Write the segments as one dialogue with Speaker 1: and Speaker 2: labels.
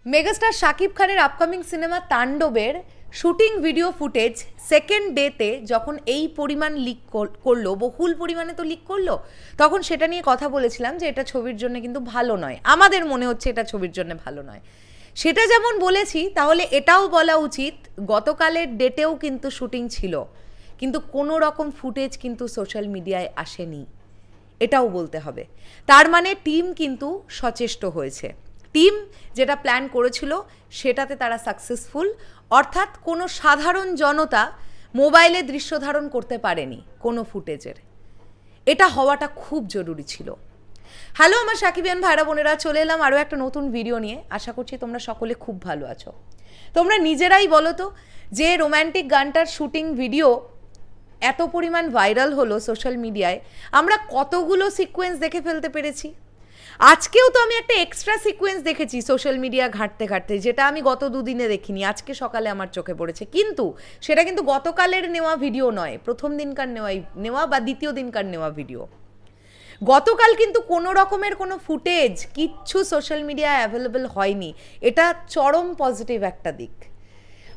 Speaker 1: Megastar Shakib খানের upcoming cinema তাণ্ডবের shooting video footage second ডেতে যখন এই পরিমাণ লিক করলো, বহুল পরিমাণে তো লিক করলো, তখন সেটা নিয়ে কথা বলেছিলাম যে এটা ছবির জন্য কিন্তু ভালো নয়। আমাদের মনে হচ্ছে এটা ছবির জন্য ভালো নয়। সেটা যেমন বলেছি, তাহলে এটাও বলা উচিত গতকালের ডেটেও কিন্তু শুটিং ছিল, কিন্তু কোনো রকম ফুটেজ কিন্তু সোশ্যাল মিডিয়ায় আসেনি, এটাও বলতে হবে। তার মানে টিম কিন্তু সচেষ্ট হয়েছে, টিম যেটা প্ল্যান করেছিল সেটাতে তারা সাকসেসফুল। অর্থাৎ কোনো সাধারণ জনতা মোবাইলে দৃশ্য ধারণ করতে পারেনি কোনো ফুটেজের, এটা হওয়াটা খুব জরুরি ছিল। হ্যালো আমার সাকিবিয়ান ভাইরা বোনেরা, চলে এলাম আরও একটা নতুন ভিডিও নিয়ে। আশা করছি তোমরা সকলে খুব ভালো আছো। তোমরা নিজেরাই বলো তো, যে রোম্যান্টিক গানটার শুটিং ভিডিও এত পরিমাণ ভাইরাল হলো সোশ্যাল মিডিয়ায়, আমরা কতগুলো সিকোয়েন্স দেখে ফেলতে পেরেছি। আজকেও তো আমি একটা এক্সট্রা সিকোয়েন্স দেখেছি সোশ্যাল মিডিয়া ঘাঁটতে ঘাঁটতে, যেটা আমি গত দুদিনে দেখিনি, আজকে সকালে আমার চোখে পড়েছে। কিন্তু সেটা কিন্তু গতকালের নেওয়া ভিডিও নয়, প্রথম দিনকার নেওয়া বা দ্বিতীয় দিনকার নেওয়া ভিডিও। গতকাল কিন্তু কোনো রকমের কোনো ফুটেজ কিচ্ছু সোশ্যাল মিডিয়ায় অ্যাভেলেবেল হয়নি, এটা চরম পজিটিভ একটা দিক।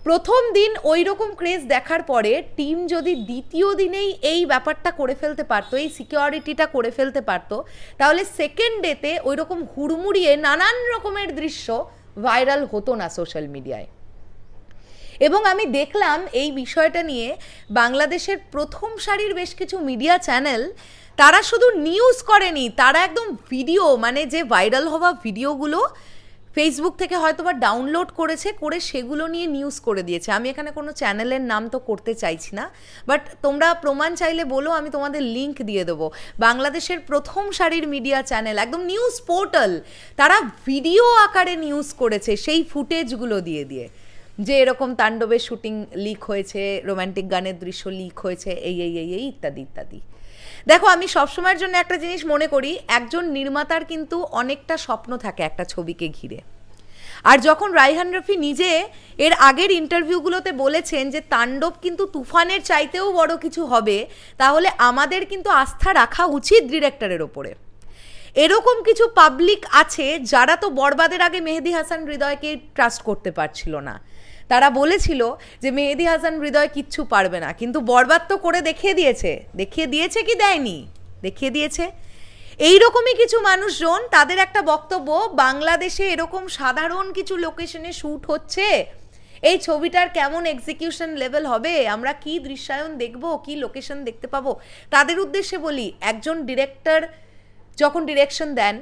Speaker 1: প্রথম দিন ওই রকম ক্রেজ দেখার পরে টিম যদি দ্বিতীয় দিনেই এই ব্যাপারটা করে ফেলতে পারতো, এই সিকিউরিটিটা করে ফেলতে পারতো, তাহলে সেকেন্ড ডেতে ওই রকম হুড়মুড়িয়ে নানান রকমের দৃশ্য ভাইরাল হতো না সোশ্যাল মিডিয়ায়। এবং আমি দেখলাম এই বিষয়টা নিয়ে বাংলাদেশের প্রথম সারির বেশ কিছু মিডিয়া চ্যানেল, তারা শুধু নিউজ করেনি, তারা একদম ভিডিও, মানে যে ভাইরাল হওয়া ভিডিওগুলো ফেসবুক থেকে হয়তো বা ডাউনলোড করেছে, করে সেগুলো নিয়ে নিউজ করে দিয়েছে। আমি এখানে কোনো চ্যানেলের নাম তো করতে চাইছি না, বাট তোমরা প্রমাণ চাইলে বলো, আমি তোমাদের লিঙ্ক দিয়ে দেবো। বাংলাদেশের প্রথম সারির মিডিয়া চ্যানেল, একদম নিউজ পোর্টাল, তারা ভিডিও আকারে নিউজ করেছে সেই ফুটেজগুলো দিয়ে দিয়ে, যে এরকম তাণ্ডবের শুটিং লিক হয়েছে, রোম্যান্টিক গানের দৃশ্য লিক হয়েছে, এই এই এই এই ইত্যাদি ইত্যাদি। দেখো, আমি সবসময়ের জন্য একটা জিনিস মনে করি, একজন নির্মাতার কিন্তু অনেকটা স্বপ্ন থাকে একটা ছবিকে ঘিরে। আর যখন রায়হান রফি নিজে এর আগের ইন্টারভিউগুলোতে বলেছেন যে তাণ্ডব কিন্তু তুফানের চাইতেও বড় কিছু হবে, তাহলে আমাদের কিন্তু আস্থা রাখা উচিত ডিরেক্টরের ওপরে। এরকম কিছু পাবলিক আছে যারা তো বরবাদের আগে মেহেদী হাসান হৃদয়কে ট্রাস্ট করতে পারছিল না। তারা বলেছিল যে মেহেদী হাসান হৃদয় কিচ্ছু পারবে না, কিন্তু বরবাদ তো করে দেখিয়ে দিয়েছে। দেখিয়ে দিয়েছে কি দেয়নি? দেখিয়ে দিয়েছে। এইরকমই কিছু মানুষজন, তাদের একটা বক্তব্য, বাংলাদেশে এরকম সাধারণ কিছু লোকেশনে শ্যুট হচ্ছে, এই ছবিটার কেমন এক্সিকিউশন লেভেল হবে, আমরা কি দৃশ্যায়ন দেখব, কি লোকেশন দেখতে পাবো। তাদের উদ্দেশ্যে বলি, একজন ডিরেক্টর যখন ডিরেকশন দেন,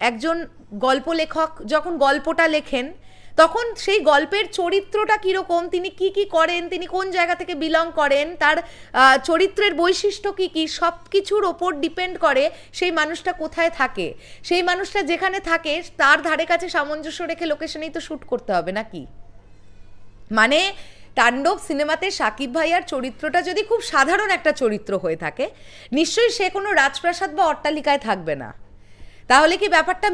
Speaker 1: একজন গল্প লেখক যখন গল্পটা লেখেন, তখন সেই গল্পের চরিত্রটা কীরকম, তিনি কি কি করেন, তিনি কোন জায়গা থেকে বিলং করেন, তার চরিত্রের বৈশিষ্ট্য কী কী, সব কিছুর ওপর ডিপেন্ড করে সেই মানুষটা কোথায় থাকে। সেই মানুষটা যেখানে থাকে তার ধারে কাছে সামঞ্জস্য রেখে লোকেশনেই তো শ্যুট করতে হবে নাকি। মানে তাণ্ডব সিনেমাতে শাকিব ভাইয়ার চরিত্রটা যদি খুব সাধারণ একটা চরিত্র হয়ে থাকে, নিশ্চয়ই সে কোনো রাজপ্রাসাদ বা অট্টালিকায় থাকবে না। তাহলে কি ব্যাপারটা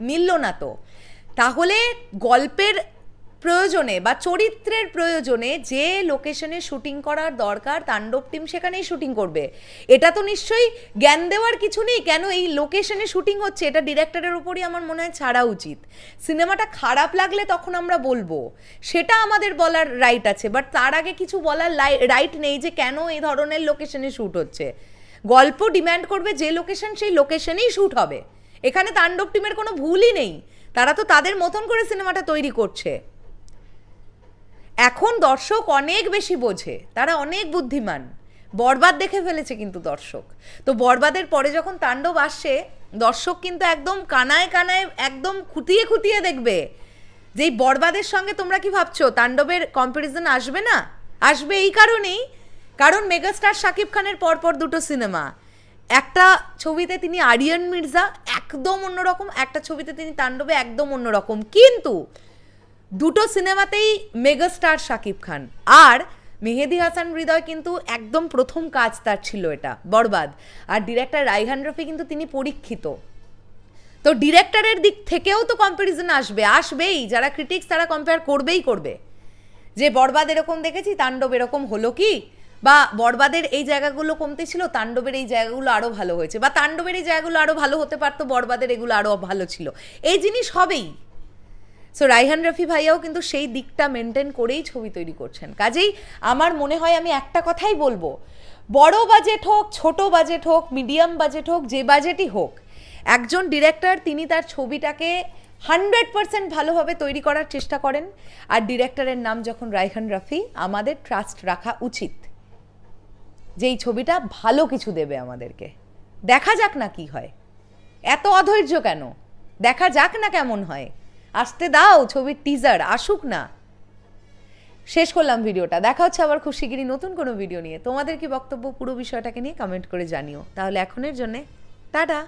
Speaker 1: মিলল না তো। তাহলে গল্পের প্রয়োজনে বা চরিত্রের প্রয়োজনে যে লোকেশনে শুটিং করার দরকার, তাণ্ডব টিম সেখানেই শুটিং করবে। এটা তো নিশ্চয়ই জ্ঞান দেওয়ার কিছু নেই কেন এই লোকেশনে শুটিং হচ্ছে, এটা ডিরেক্টরের উপরই আমার মনে হয় ছাড়া উচিত। সিনেমাটা খারাপ লাগলে তখন আমরা বলবো, সেটা আমাদের বলার রাইট আছে, বাট তার আগে কিছু বলার রাইট নেই যে কেন এই ধরনের লোকেশনে শ্যুট হচ্ছে। গল্প ডিম্যান্ড করবে যে লোকেশন, সেই লোকেশনেই শ্যুট হবে। এখানে তাণ্ডব টিমের কোনো ভুলই নেই, তারা তো তাদের মতন করে সিনেমাটা তৈরি করছে। এখন দর্শক অনেক বেশি বোঝে, তারা অনেক বুদ্ধিমান। বরবাদ দেখে ফেলেছে কিন্তু দর্শক, তো বরবাদের পরে যখন তাণ্ডব আসছে, দর্শক কিন্তু একদম কানায় কানায় একদম খুঁটিয়ে খুঁটিয়ে দেখবে। যেই বরবাদের সঙ্গে তোমরা কি ভাবছো তাণ্ডবের কম্প্যারিজন আসবে না? আসবে এই কারণেই, কারণ মেগাস্টার শাকিব খানের পরপর দুটো সিনেমা, একটা ছবিতে তিনি আরিয়ান মির্জা একদম অন্যরকম, একটা ছবিতে তিনি তাণ্ডবে একদম অন্যরকম, কিন্তু দুটো সিনেমাতেই মেগাস্টার শাকিব খান। আর মেহেদী হাসান হৃদয় কিন্তু একদম প্রথম কাজ তার ছিল এটা, বরবাদ। আর ডিরেক্টর রায়হান রফি কিন্তু তিনি পরীক্ষিত, তো ডিরেক্টরের দিক থেকেও তো কম্প্যারিজন আসবেই। যারা ক্রিটিক্স তারা কম্পেয়ার করবে যে বরবাদ এরকম দেখেছি, তাণ্ডব এরকম হলো কি, বা বরবাদের এই জায়গাগুলো কমতে ছিল, তাণ্ডবের এই জায়গাগুলো আরও ভালো হয়েছে, বা তাণ্ডবের এই জায়গাগুলো আরও ভালো হতে পারতো, বরবাদের এগুলো আরও ভালো ছিল। এই জিনিস হবেই। সো রায়হান রাফি ভাইয়াও কিন্তু সেই দিকটা মেনটেন করেই ছবি তৈরি করছেন। কাজেই আমার মনে হয় আমি একটা কথাই বলবো, বড় বাজেট হোক, ছোট বাজেট হোক, মিডিয়াম বাজেট হোক, যে বাজেটই হোক, একজন ডিরেক্টর তিনি তার ছবিটাকে 100% ভালোভাবে তৈরি করার চেষ্টা করেন। আর ডিরেক্টরের নাম যখন রায়হান রাফি, আমাদের ট্রাস্ট রাখা উচিত যে এই ছবিটা ভালো কিছু দেবে আমাদেরকে। দেখা যাক না কি হয়, এত অধৈর্য কেন, দেখা যাক না কেমন হয়, আসতে দাও, ছবির টিজার আসুক না। শেষ করলাম ভিডিওটা, দেখা হচ্ছে আবার খুব শিগগিরই নতুন কোনো ভিডিও নিয়ে। তোমাদের কি বক্তব্য পুরো বিষয়টাকে নিয়ে কমেন্ট করে জানিও। তাহলে এখনের জন্যে টাটা।